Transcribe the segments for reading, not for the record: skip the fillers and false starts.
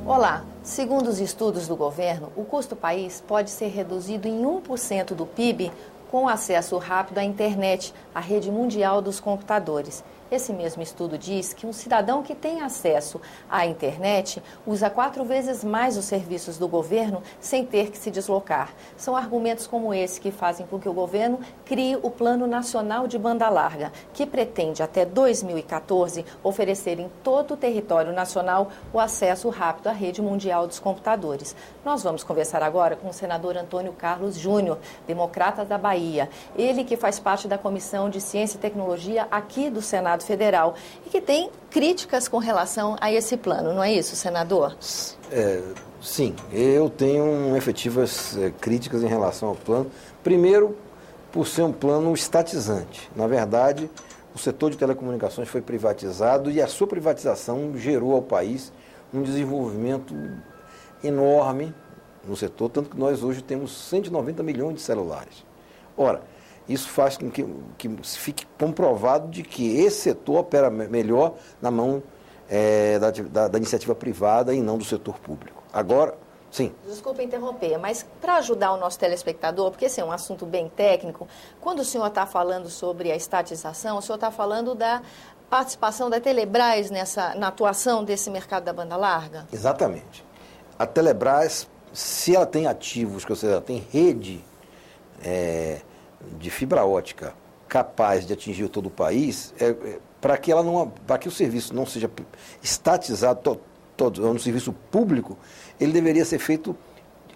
Olá, segundo os estudos do governo, o custo país pode ser reduzido em 1% do PIB com acesso rápido à internet, à rede mundial dos computadores. Esse mesmo estudo diz que um cidadão que tem acesso à internet usa 4 vezes mais os serviços do governo sem ter que se deslocar. São argumentos como esse que fazem com que o governo crie o Plano Nacional de Banda Larga, que pretende até 2014 oferecer em todo o território nacional o acesso rápido à rede mundial dos computadores. Nós vamos conversar agora com o senador Antônio Carlos Júnior, democrata da Bahia. Ele que faz parte da Comissão de Ciência e Tecnologia aqui do Senado Federal e que tem críticas com relação a esse plano, não é isso, senador? Sim, eu tenho efetivas críticas em relação ao plano. Primeiro, por ser um plano estatizante. Na verdade, o setor de telecomunicações foi privatizado e a sua privatização gerou ao país um desenvolvimento enorme no setor, tanto que nós hoje temos 190 milhões de celulares. Ora, isso faz com que fique comprovado de que esse setor opera melhor na mão da iniciativa privada e não do setor público. Agora, sim. Desculpa interromper, mas para ajudar o nosso telespectador, porque esse é um assunto bem técnico, quando o senhor está falando sobre a estatização, o senhor está falando da participação da Telebrás na atuação desse mercado da banda larga? Exatamente. A Telebrás, se ela tem ativos, ou seja, ela tem rede de fibra ótica capaz de atingir todo o país, para que o serviço não seja estatizado no serviço público, ele deveria ser feito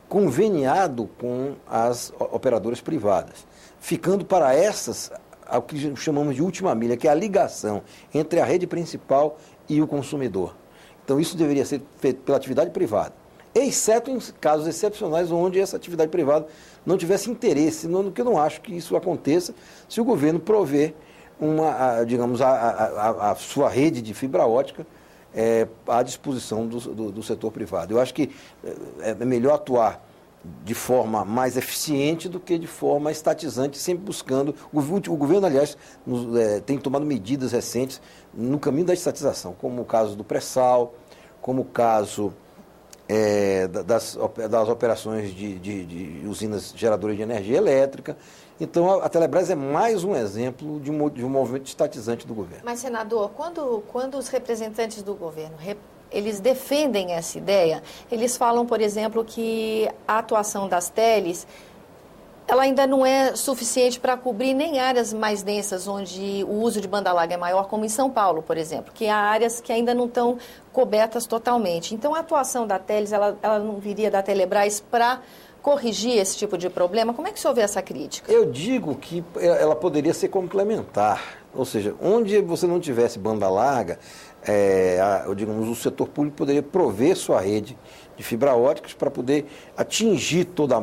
conveniado com as operadoras privadas, ficando para essas o que chamamos de última milha, que é a ligação entre a rede principal e o consumidor. Então isso deveria ser feito pela atividade privada, exceto em casos excepcionais onde essa atividade privada não tivesse interesse, que eu não acho que isso aconteça se o governo prover a sua rede de fibra ótica à disposição do setor privado. Eu acho que é melhor atuar de forma mais eficiente do que de forma estatizante, sempre buscando. O governo, aliás, tem tomado medidas recentes no caminho da estatização, como o caso do pré-sal, como o caso das operações de usinas geradoras de energia elétrica. Então, a Telebrás é mais um exemplo de um movimento estatizante do governo. Mas, senador, quando os representantes do governo eles defendem essa ideia, eles falam, por exemplo, que a atuação das teles ela ainda não é suficiente para cobrir nem áreas mais densas, onde o uso de banda larga é maior, como em São Paulo, por exemplo, que há áreas que ainda não estão cobertas totalmente. Então, a atuação da Teles, ela não viria da Telebrás para corrigir esse tipo de problema? Como é que o senhor vê essa crítica? Eu digo que ela poderia ser complementar, ou seja, onde você não tivesse banda larga, o setor público poderia prover sua rede de fibra óticas para poder atingir todo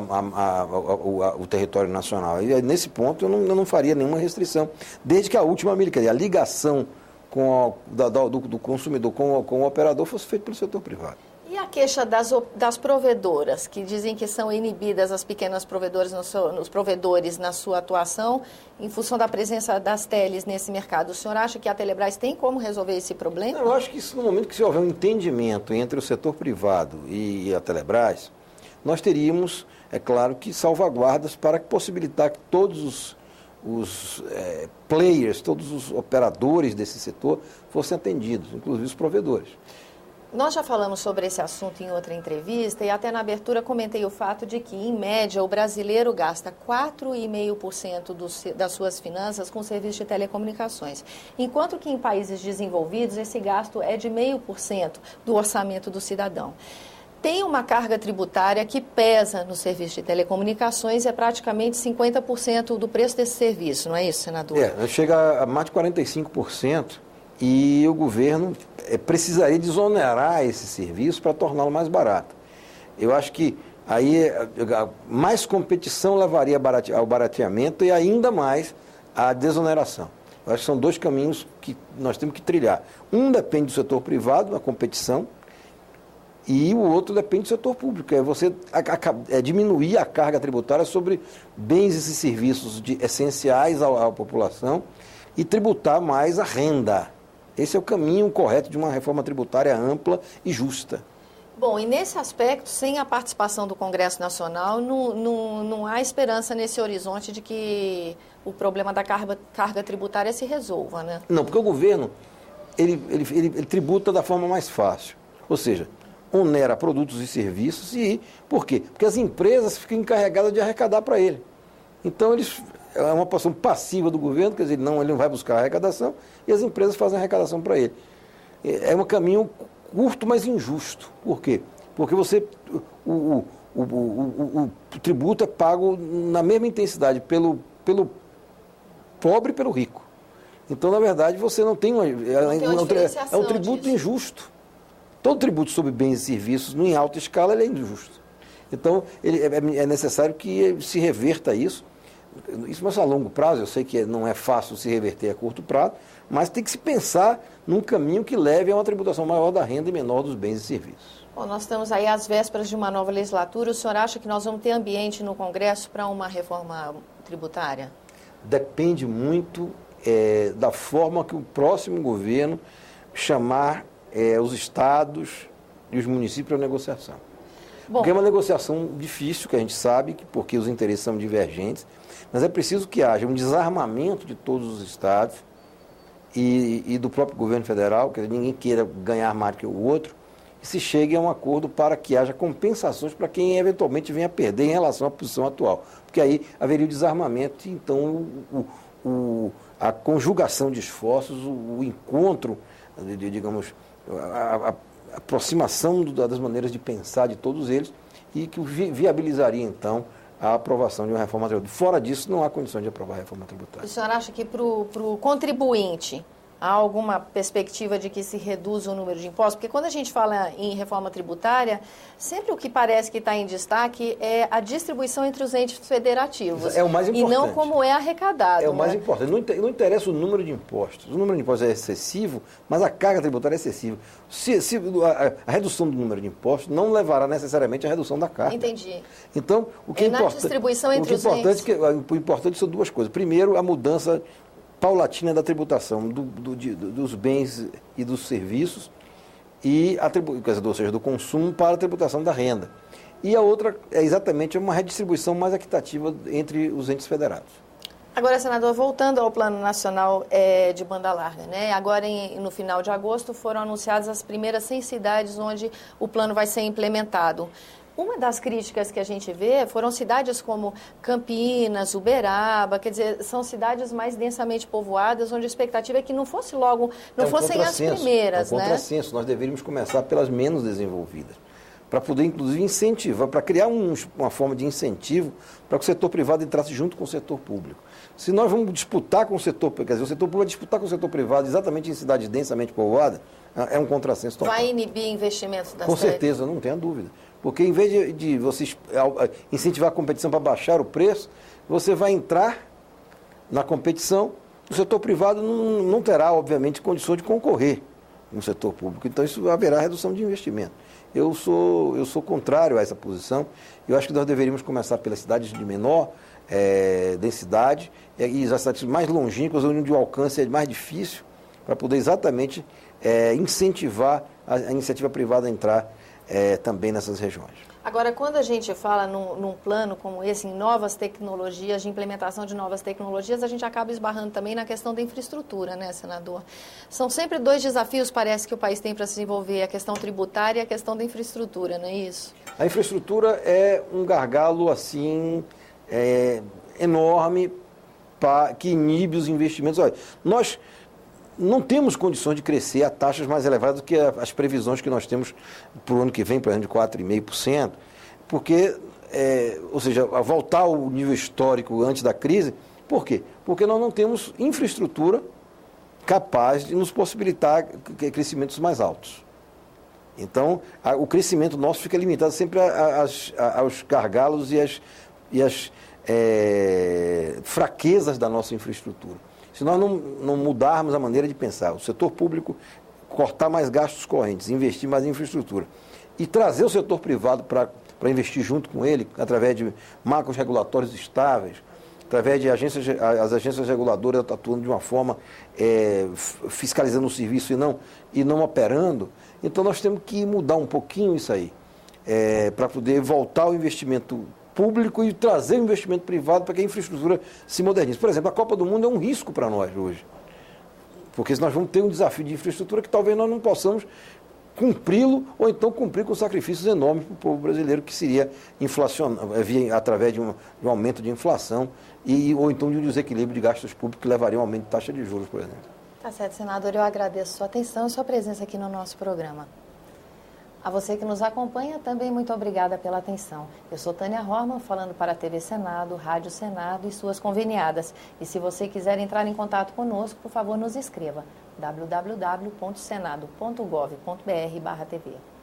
o território nacional. E nesse ponto eu não faria nenhuma restrição, desde que a última milha, quer dizer, a ligação do consumidor com o operador fosse feita pelo setor privado. E a queixa das provedoras, que dizem que são inibidas as pequenas provedoras nos provedores na sua atuação, em função da presença das teles nesse mercado? O senhor acha que a Telebrás tem como resolver esse problema? Eu acho que isso, no momento que se houver um entendimento entre o setor privado e a Telebrás, nós teríamos, é claro, que salvaguardas para possibilitar que todos os players, todos os operadores desse setor fossem atendidos, inclusive os provedores. Nós já falamos sobre esse assunto em outra entrevista e até na abertura comentei o fato de que, em média, o brasileiro gasta 4,5% das suas finanças com serviço de telecomunicações, enquanto que em países desenvolvidos esse gasto é de 0,5% do orçamento do cidadão. Tem uma carga tributária que pesa no serviço de telecomunicações e é praticamente 50% do preço desse serviço, não é isso, senador? Chega a mais de 45%. E o governo precisaria desonerar esse serviço para torná-lo mais barato. Eu acho que aí mais competição levaria ao barateamento e ainda mais à desoneração. Eu acho que são dois caminhos que nós temos que trilhar. Um depende do setor privado, da competição, e o outro depende do setor público. É você diminuir a carga tributária sobre bens e serviços essenciais à população e tributar mais a renda. Esse é o caminho correto de uma reforma tributária ampla e justa. Bom, e nesse aspecto, sem a participação do Congresso Nacional, não há esperança nesse horizonte de que o problema da carga tributária se resolva, né? Não, porque o governo, ele tributa da forma mais fácil. Ou seja, onera produtos e serviços e... Por quê? Porque as empresas ficam encarregadas de arrecadar para ele. Então, é uma posição passiva do governo, quer dizer, ele não vai buscar a arrecadação e as empresas fazem a arrecadação para ele. É um caminho curto, mas injusto. Por quê? Porque o tributo é pago na mesma intensidade pelo pobre e pelo rico. Então, na verdade, você não tem é um tributo disso. Injusto. Todo tributo sobre bens e serviços, em alta escala, ele é injusto. Então, é necessário que se reverta isso. Isso vai ser a longo prazo, eu sei que não é fácil se reverter a curto prazo, mas tem que se pensar num caminho que leve a uma tributação maior da renda e menor dos bens e serviços. Bom, nós estamos aí às vésperas de uma nova legislatura. O senhor acha que nós vamos ter ambiente no Congresso para uma reforma tributária? Depende muito da forma que o próximo governo chamar os estados e os municípios para a negociação. Bom, porque é uma negociação difícil, que a gente sabe, porque os interesses são divergentes, mas é preciso que haja um desarmamento de todos os estados e do próprio governo federal, que ninguém queira ganhar mais que o outro, e se chegue a um acordo para que haja compensações para quem eventualmente venha a perder em relação à posição atual. Porque aí haveria o desarmamento e então a conjugação de esforços, o encontro, digamos, a aproximação das maneiras de pensar de todos eles e que viabilizaria, então, a aprovação de uma reforma tributária. Fora disso, não há condição de aprovar a reforma tributária. O senhor acha que para o contribuinte há alguma perspectiva de que se reduza o número de impostos? Porque quando a gente fala em reforma tributária, sempre o que parece que está em destaque é a distribuição entre os entes federativos. É o mais importante. E não como é arrecadado. É o mais importante. Não interessa o número de impostos. O número de impostos é excessivo, mas a carga tributária é excessiva. A redução do número de impostos não levará necessariamente à redução da carga. Entendi. Então, o que é importante, distribuição entre os entes. O importante são duas coisas. Primeiro, a mudança paulatina da tributação dos bens e dos serviços, ou seja, do consumo para a tributação da renda. E a outra é exatamente uma redistribuição mais equitativa entre os entes federados. Agora, senador, voltando ao Plano Nacional de Banda Larga, né? Agora, no final de agosto, foram anunciadas as primeiras 100 cidades onde o plano vai ser implementado. Uma das críticas que a gente vê foram cidades como Campinas, Uberaba, quer dizer, são cidades mais densamente povoadas, onde a expectativa é que não fosse logo, fossem as primeiras, né? É um contrassenso. Nós deveríamos começar pelas menos desenvolvidas, para poder, inclusive, incentivar, para criar uma forma de incentivo para que o setor privado entrasse junto com o setor público. Se nós vamos disputar com o setor, quer dizer, o setor público vai disputar com o setor privado exatamente em cidades densamente povoadas, é um contrassenso total. Vai inibir investimentos das Com certeza, não tenha dúvida. Porque em vez de você incentivar a competição para baixar o preço, você vai entrar na competição, o setor privado não terá, obviamente, condições de concorrer no setor público. Então, isso haverá redução de investimento. Eu sou contrário a essa posição. Eu acho que nós deveríamos começar pelas cidades de menor densidade e as cidades mais longínquas, onde o alcance é mais difícil, para poder exatamente incentivar a iniciativa privada a entrar também nessas regiões. Agora, quando a gente fala num plano como esse, em novas tecnologias, de implementação de novas tecnologias, a gente acaba esbarrando também na questão da infraestrutura, né, senador? São sempre dois desafios, parece, que o país tem para se desenvolver, a questão tributária e a questão da infraestrutura, não é isso? A infraestrutura é um gargalo, assim, enorme, que inibe os investimentos. Olha, nós não temos condições de crescer a taxas mais elevadas do que as previsões que nós temos para o ano que vem, por exemplo, de 4,5%, porque, ou seja, a voltar ao nível histórico antes da crise. Por quê? Porque nós não temos infraestrutura capaz de nos possibilitar crescimentos mais altos. Então, o crescimento nosso fica limitado sempre aos gargalos e às fraquezas da nossa infraestrutura. Se nós não mudarmos a maneira de pensar, o setor público cortar mais gastos correntes, investir mais em infraestrutura e trazer o setor privado para investir junto com ele, através de marcos regulatórios estáveis, através de as agências reguladoras atuando de uma forma fiscalizando o serviço e não operando. Então nós temos que mudar um pouquinho isso aí, para poder voltar ao investimento público e trazer o investimento privado para que a infraestrutura se modernize. Por exemplo, a Copa do Mundo é um risco para nós hoje, porque nós vamos ter um desafio de infraestrutura que talvez nós não possamos cumpri-lo, ou então cumprir com sacrifícios enormes para o povo brasileiro, que seria através de um aumento de inflação ou então de um desequilíbrio de gastos públicos que levaria a um aumento de taxa de juros, por exemplo. Tá certo, senador. Eu agradeço sua atenção e sua presença aqui no nosso programa. A você que nos acompanha, também muito obrigada pela atenção. Eu sou Tânia Horman, falando para a TV Senado, Rádio Senado e suas conveniadas. E se você quiser entrar em contato conosco, por favor, nos escreva: www.senado.gov.br/tv.